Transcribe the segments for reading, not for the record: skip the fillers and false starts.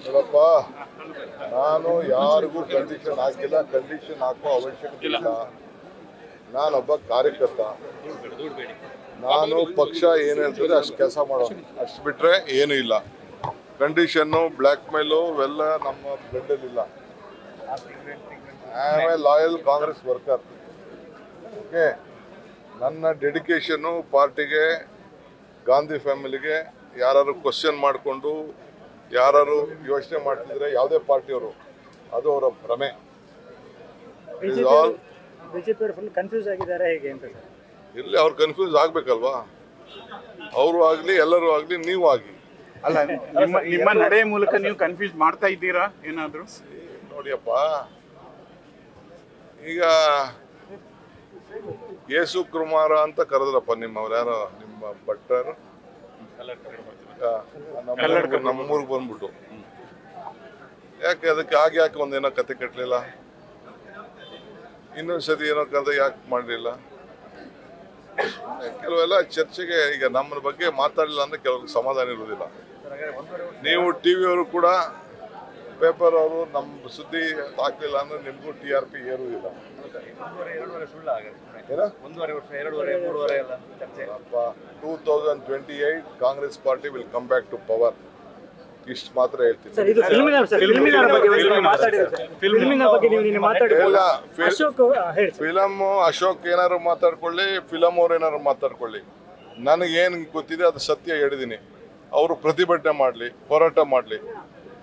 ನೋಡಪ್ಪ, ನಾನು ಯಾರಿಗೂ ಕಂಡೀಷನ್ ಹಾಕಿಲ್ಲ, ಕಂಡೀಷನ್ ಹಾಕೋ ಅವಶ್ಯಕತೆ ಇಲ್ಲ. ನಾನೊಬ್ಬ ಕಾರ್ಯಕರ್ತ. ನಾನು ಪಕ್ಷ ಏನು ಹೇಳ್ತದೆ ಅಷ್ಟು ಕೆಲಸ ಮಾಡೋದು, ಅಷ್ಟು ಬಿಟ್ಟರೆ ಏನೂ ಇಲ್ಲ. ಕಂಡೀಷನ್ನು, ಬ್ಲ್ಯಾಕ್ ಮೇಲು ಇವೆಲ್ಲ ನಮ್ಮ ಬ್ಲಡ್ಡಲ್ಲಿಲ್ಲ. I am a loyal Congress worker. Okay, ನನ್ನ ಡೆಡಿಕೇಶನ್ನು ಪಾರ್ಟಿಗೆ, ಗಾಂಧಿ ಫ್ಯಾಮಿಲಿಗೆ. ಯಾರು ಕ್ವಶನ್ ಮಾಡಿಕೊಂಡು ಯಾರು ಯೋಚನೆ ಮಾಡ್ತಿದ್ರೆ ಯಾವುದೇ ಪಾರ್ಟಿಯವರು, ಅದು ಅವರ ಭ್ರಮೆ. ಬಿಜೆಪಿ ಫುಲ್ ಕನ್ಫ್ಯೂಸ್ ಆಗಿದ್ದಾರೆ ಹೇಗೆ ಅಂತ ಸರ್? ಇಲ್ಲಿ ಅವ್ರು ಕನ್ಫ್ಯೂಸ್ ಆಗ್ಬೇಕಲ್ವಾ? ಅವರು ಆಗಲಿ, ಎಲ್ಲರೂ ಆಗಲಿ, ನೀವು ಆಗಿ. ಅಲ್ಲ, ನಿಮ್ಮ ನಡೆ ಮೂಲಕ ನೀವು ಕನ್ಫ್ಯೂಸ್ ಮಾಡ್ತಾ ಇದ್ದೀರಾ ಏನಾದರೂ? ನೋಡಿಯಪ್ಪ, ಈಗ ಯೇಸು ಕುಮಾರ ಅಂತ ಕರೆದ್ರಪ್ಪ ನಿಮ್ಮವ್ರು, ಯಾರೋ ನಿಮ್ಮ ಭಟ್ಟರು ನಮ್ಮೂರಿಗೆ ಬಂದ್ಬಿಟ್ಟು. ಯಾಕೆ ಅದಕ್ಕೆ ಯಾಕೆ ಒಂದೇನೋ ಕತೆ ಕಟ್ಟಲಿಲ್ಲ? ಇನ್ನೊಂದ್ಸತಿ ಏನೋ ಕರೆದ ಯಾಕೆ ಮಾಡಲಿಲ್ಲ? ಕೆಲವೆಲ್ಲ ಚರ್ಚೆಗೆ ಈಗ ನಮ್ಮ ಬಗ್ಗೆ ಮಾತಾಡಲಿಲ್ಲ ಅಂದ್ರೆ ಕೆಲವ್ರಿಗೆ ಸಮಾಧಾನ ಇರುವುದಿಲ್ಲ. ನೀವು ಟಿವಿಯವರು ಕೂಡ, ಪೇಪರ್ ಅವರು ನಮ್ಮ ಸುದ್ದಿ ಹಾಕಲಿಲ್ಲ ಅಂದ್ರೆ ನಿಮಗೂ TRP ಏರುವುದಿಲ್ಲ. 2028 Congress party will come back to power. ಇಷ್ಟು ಮಾತ್ರ ಹೇಳ್ತೀನಿ. ಫಿಲಮ್ ಅಶೋಕ್ ಏನಾದ್ರು ಮಾತಾಡ್ಕೊಳ್ಳಿ, ಫಿಲಮ್ ಅವ್ರು ಏನಾದ್ರು ಮಾತಾಡ್ಕೊಳ್ಳಿ, ನನಗೇನು ಗೊತ್ತಿದೆ ಅದು ಸತ್ಯ ಹೇಳಿದ್ದೀನಿ. ಅವರು ಪ್ರತಿಭಟನೆ ಮಾಡಲಿ, ಹೋರಾಟ ಮಾಡಲಿ,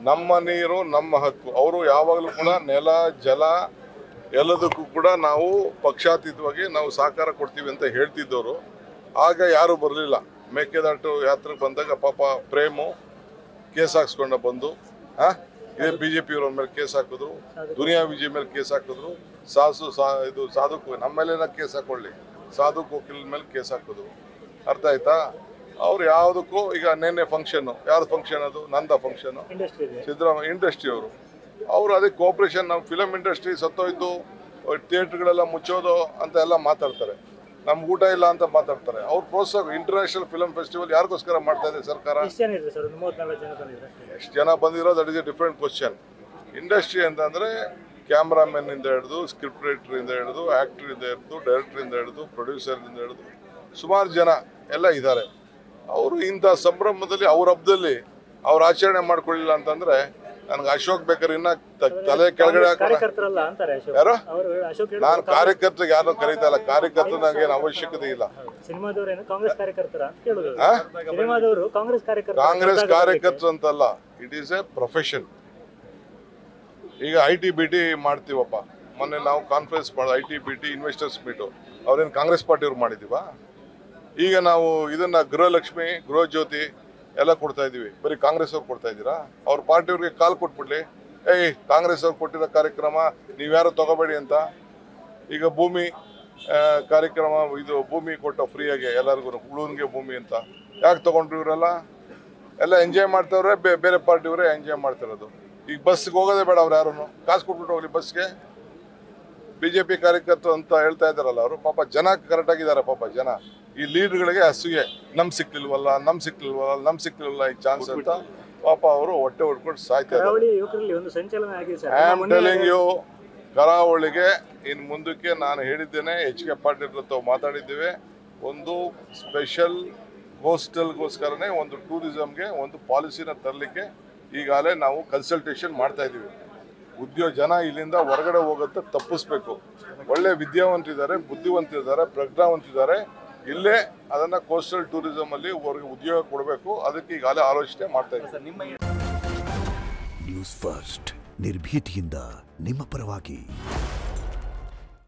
ನಮ್ಮ ನೀರು ನಮ್ಮ ಹಕ್ಕು. ಅವರು ಯಾವಾಗಲೂ ಕೂಡ ನೆಲ, ಜಲ ಎಲ್ಲದಕ್ಕೂ ಕೂಡ ನಾವು ಪಕ್ಷಾತೀತವಾಗಿ ನಾವು ಸಹಕಾರ ಕೊಡ್ತೀವಿ ಅಂತ ಹೇಳ್ತಿದ್ದವರು. ಆಗ ಯಾರು ಬರಲಿಲ್ಲ. ಮೇಕೆದಾಟು ಯಾತ್ರೆಗೆ ಬಂದಾಗ ಪಾಪ ಪ್ರೇಮು ಕೇಸ್ ಹಾಕ್ಸ್ಕೊಂಡ ಬಂದು, ಇದೇ BJP-ಯವ್ರ ಮೇಲೆ ಕೇಸ್ ಹಾಕಿದ್ರು, ದುನಿಯಾ ವಿಜಯ್ ಮೇಲೆ ಕೇಸ್ ಹಾಕಿದ್ರು, ಸಾಧುಕ್ ನಮ್ಮ ಮೇಲೆ ಕೇಸ್ ಹಾಕೊಳ್ಳಿ, ಸಾಧುಕ್ ವಕೀಲ್ ಮೇಲೆ ಕೇಸ್ ಹಾಕಿದ್ರು. ಅರ್ಥ ಆಯ್ತಾ? ಅವ್ರು ಯಾವುದಕ್ಕೂ ಈಗ ನೆನ್ನೆ ಫಂಕ್ಷನ್ನು, ಯಾರ್ದು ಫಂಕ್ಷನ್ ಅದು? ನಂದ ಫಂಕ್ಷನ್ನು, ಸಿದ್ದರಾಮಯ್ಯ ಇಂಡಸ್ಟ್ರಿಯವರು. ಅವರು ಅದಕ್ಕೆ ಕೋಆಪ್ರೇಷನ್, ನಮ್ಮ ಫಿಲಮ್ ಇಂಡಸ್ಟ್ರಿ ಸತ್ತೋಯ್ತು, ಥಿಯೇಟ್ರ್ಗಳೆಲ್ಲ ಮುಚ್ಚೋದು ಅಂತ ಎಲ್ಲ ಮಾತಾಡ್ತಾರೆ. ನಮ್ಗೆ ಊಟ ಇಲ್ಲ ಅಂತ ಮಾತಾಡ್ತಾರೆ. ಅವ್ರು ಪ್ರೋತ್ಸಾಹ. ಇಂಟರ್ನ್ಯಾಷನಲ್ ಫಿಲಮ್ ಫೆಸ್ಟಿವಲ್ ಯಾರಿಗೋಸ್ಕರ ಮಾಡ್ತಾ ಇದೆ ಸರ್ಕಾರ? ಎಷ್ಟು ಜನ ಬಂದಿರೋ that is A different question. Industry ಅಂತಂದರೆ ಕ್ಯಾಮ್ರಾಮನ್ನಿಂದ ಹಿಡಿದು, ಸ್ಕ್ರಿಪ್ಟ್ ರೈಟರಿಂದ ಹಿಡಿದು, ಆ್ಯಕ್ಟ್ರಿಂದ ಹಿಡಿದು, ಡೈರೆಕ್ಟ್ರಿಂದ ಹಿಡಿದು, ಪ್ರೊಡ್ಯೂಸರಿಂದ ಹಿಡಿದು ಸುಮಾರು ಜನ ಎಲ್ಲ ಇದ್ದಾರೆ. ಅವರು ಇಂಥ ಸಂಭ್ರಮದಲ್ಲಿ, ಅವ್ರ ಹಬ್ಬದಲ್ಲಿ ಅವ್ರು ಆಚರಣೆ ಮಾಡ್ಕೊಳ್ಳಿಲ್ಲ ಅಂತಂದರೆ ನನಗೆ ಅಶೋಕ್ ಬೇಕಾದ್ರೆ ಇನ್ನ ತಲೆ ಕೆಳಗಡೆ ಯಾರು? ನಾನು ಕಾರ್ಯಕರ್ತರಿಗೆ ಯಾರು ಕರೀತಾ ಇಲ್ಲ. ಕಾರ್ಯಕರ್ತ ನನಗೇನು ಅವಶ್ಯಕತೆ ಇಲ್ಲ. ಕಾಂಗ್ರೆಸ್ ಕಾರ್ಯಕರ್ತರು ಅಂತಲ್ಲ, ಇಟ್ ಈಸ್ ಎ ಪ್ರೊಫೆಷನ್. ಈಗ IT-BT ಮಾಡ್ತೀವಪ್ಪ. ಮೊನ್ನೆ ನಾವು ಕಾನ್ಫರೆನ್ಸ್ ಮಾಡೋದು, IT-BT ಇನ್ವೆಸ್ಟರ್ಸ್ ಮೀಟು. ಅವ್ರೇನು ಕಾಂಗ್ರೆಸ್ ಪಾರ್ಟಿಯವ್ರು ಮಾಡಿದೀವಾ? ಈಗ ನಾವು ಇದನ್ನ ಗೃಹಲಕ್ಷ್ಮಿ, ಗೃಹ ಜ್ಯೋತಿ ಎಲ್ಲ ಕೊಡ್ತಾ ಇದೀವಿ. ಬರೀ ಕಾಂಗ್ರೆಸ್ ಅವ್ರು ಕೊಡ್ತಾ ಇದ್ದೀರಾ? ಅವ್ರ ಪಾರ್ಟಿಯವ್ರಿಗೆ ಕಾಲ್ ಕೊಟ್ಬಿಡ್ಲಿ, ಕಾಂಗ್ರೆಸ್ ಅವ್ರು ಕೊಟ್ಟಿರೋ ಕಾರ್ಯಕ್ರಮ ನೀವ್ಯಾರು ತಗೋಬೇಡಿ ಅಂತ. ಈಗ ಭೂಮಿ ಕಾರ್ಯಕ್ರಮ, ಇದು ಭೂಮಿ ಕೊಟ್ಟ ಫ್ರೀಯಾಗಿ ಎಲ್ಲರಿಗೂ, ಉಳುವನ್ಗೆ ಭೂಮಿ ಅಂತ. ಯಾಕೆ ತಗೊಂಡ್ರು ಇವರೆಲ್ಲ? ಎಲ್ಲ ಎಂಜಾಯ್ ಮಾಡ್ತಾವ್ರೆ, ಬೇರೆ ಪಾರ್ಟಿಯವರೇ ಎಂಜಾಯ್ ಮಾಡ್ತಿರೋದು. ಈಗ ಬಸ್ಗೆ ಹೋಗೋದೇ ಬೇಡ, ಅವ್ರು ಯಾರು ಕಾಸು ಕೊಟ್ಬಿಟ್ಟು ಹೋಗ್ಲಿ ಬಸ್ಗೆ. BJP ಕಾರ್ಯಕರ್ತರು ಅಂತ ಹೇಳ್ತಾ ಇದ್ದಾರಲ್ಲ ಅವರು, ಪಾಪ ಜನ ಕರೆಕ್ಟಾಗಿದ್ದಾರೆ. ಪಾಪ ಜನ ಈ ಲೀಡರ್ಗಳಿಗೆ ಅಸೂಯೆ, ನಮ್ಗೆ ಸಿಕ್ಲಿಲ್ವಲ್ಲ ಈ ಚಾನ್ಸ್ ಅಂತ ಪಾಪ ಅವರು ಹೊಟ್ಟೆ ಹೊಡ್ಕೊಂಡು ಸಾಯ್ತಾರೆ. ಐ ಆಮ್ ಟೆಲಿಂಗ್ ಯು, ಕರಾವಳಿಗೆ ಇನ್ನು ಮುಂದಕ್ಕೆ ನಾನು ಹೇಳಿದ್ದೇನೆ, HK ಪಾಟೀಲ್ ಹತ್ರ ಮಾತಾಡಿದ್ದೇವೆ. ಒಂದು ಸ್ಪೆಷಲ್ ಕೋಸ್ಟಲ್ಗೋಸ್ಕರನೇ ಒಂದು ಟೂರಿಸಮ್ಗೆ ಒಂದು ಪಾಲಿಸಿನ ತರಲಿಕ್ಕೆ ಈಗಾಗಲೇ ನಾವು ಕನ್ಸಲ್ಟೇಷನ್ ಮಾಡ್ತಾ ಇದ್ದೀವಿ. ಜನ ಇಲ್ಲಿಂದ ಹೊರಗಡೆ ಹೋಗುತ್ತೆ ತಪ್ಪಿಸ್ಬೇಕು. ಒಳ್ಳೆ ವಿದ್ಯಾವಂತಿದ್ದಾರೆ, ಬುದ್ಧಿವಂತಿದ್ದಾರೆ, ಪ್ರಜ್ಞಾವಂತಿದ್ದಾರೆ. ಇಲ್ಲೇ ಅದನ್ನ ಕೋಸ್ಟಲ್ ಟೂರಿಸಂ ಅಲ್ಲಿ ಅವರಿಗೆ ಉದ್ಯೋಗ ಕೊಡಬೇಕು. ಅದಕ್ಕೆ ಈಗಾಗಲೇ ಆಲೋಚನೆ ಮಾಡ್ತಾ ಇದ್ದೀವಿ. ನ್ಯೂಸ್ ಫಸ್ಟ್, ನಿರ್ಭೀತಿಯಿಂದ ನಿಮ್ಮ ಪರವಾಗಿ.